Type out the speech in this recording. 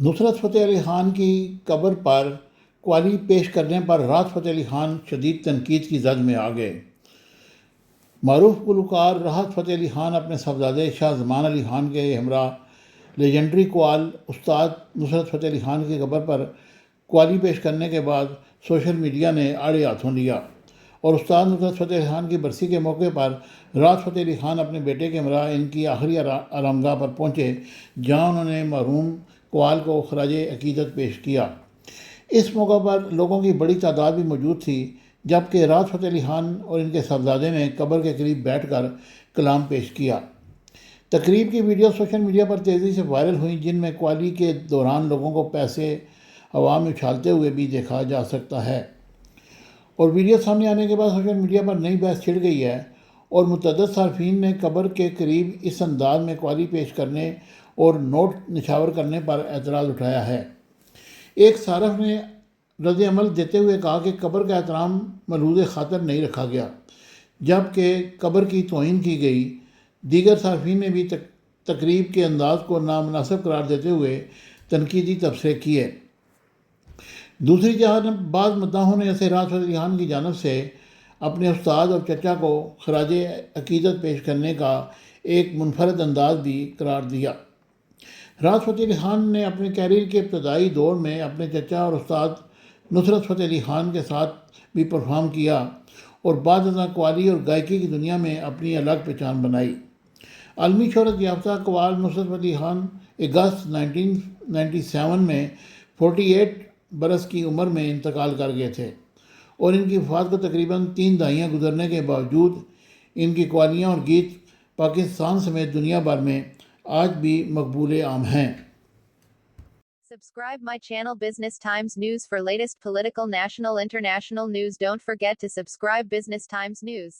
نصرت فتح علی خان کی قبر پر قوالی پیش کرنے پر راحت فتح علی خان شدید تنقید کی زد میں آ گئے۔ معروف گلوکار راحت فتح علی خان اپنے صاحبزادے شاہ زمان علی خان کے ہمراہ لیجنڈری قوال استاد نصرت فتح علی خان کی قبر پر قوالی پیش کرنے کے بعد سوشل میڈیا نے آڑے ہاتھوں لیا اور استاد نصرت فتح علی خان کی برسی کے موقع پر راحت فتح علی خان اپنے بیٹے کے ہمراہ ان کی آخری آرامگاہ پر پہنچے، جہاں انہوں نے مرحوم قوال کو خراج عقیدت پیش کیا۔ اس موقع پر لوگوں کی بڑی تعداد بھی موجود تھی، جبکہ راحت فتح علی خان اور ان کے صاحبزادے نے قبر کے قریب بیٹھ کر کلام پیش کیا۔ تقریب کی ویڈیو سوشل میڈیا پر تیزی سے وائرل ہوئیں، جن میں قوالی کے دوران لوگوں کو پیسے ہوا میں اچھالتے ہوئے بھی دیکھا جا سکتا ہے، اور ویڈیو سامنے آنے کے بعد سوشل میڈیا پر نئی بحث چھڑ گئی ہے اور متعدد صارفین نے قبر کے قریب اس انداز میں قوالی پیش کرنے اور نوٹ نچھاور کرنے پر اعتراض اٹھایا ہے۔ ایک صارف نے رد عمل دیتے ہوئے کہا کہ قبر کا احترام ملحوظ خاطر نہیں رکھا گیا، جبکہ قبر کی توہین کی گئی۔ دیگر صارفین نے بھی تقریب کے انداز کو نامناسب قرار دیتے ہوئے تنقیدی تبصرے کیے۔ دوسری جانب بعض مداحوں نے ایسے راحت فتح علی خان کی جانب سے اپنے استاد اور چچا کو خراج عقیدت پیش کرنے کا ایک منفرد انداز بھی قرار دیا۔ راحت فتح علی خان نے اپنے کیریئر کے ابتدائی دور میں اپنے چچا اور استاد نصرت فتح علی خان کے ساتھ بھی پرفارم کیا اور بعد ازاں قوالی اور گائیکی کی دنیا میں اپنی الگ پہچان بنائی۔ عالمی شہرت یافتہ قوال نصرت فتح علی خان اگست 1997 میں 48 برس کی عمر میں انتقال کر گئے تھے، اور ان کی وفات کو تقریباً 3 دہائیاں گزرنے کے باوجود ان کی قوالیاں اور گیت پاکستان سمیت دنیا بھر میں آج بھی مقبول عام ہیں۔ Subscribe my channel Business Times News for latest political, national, international news. Don't forget to subscribe Business Times News.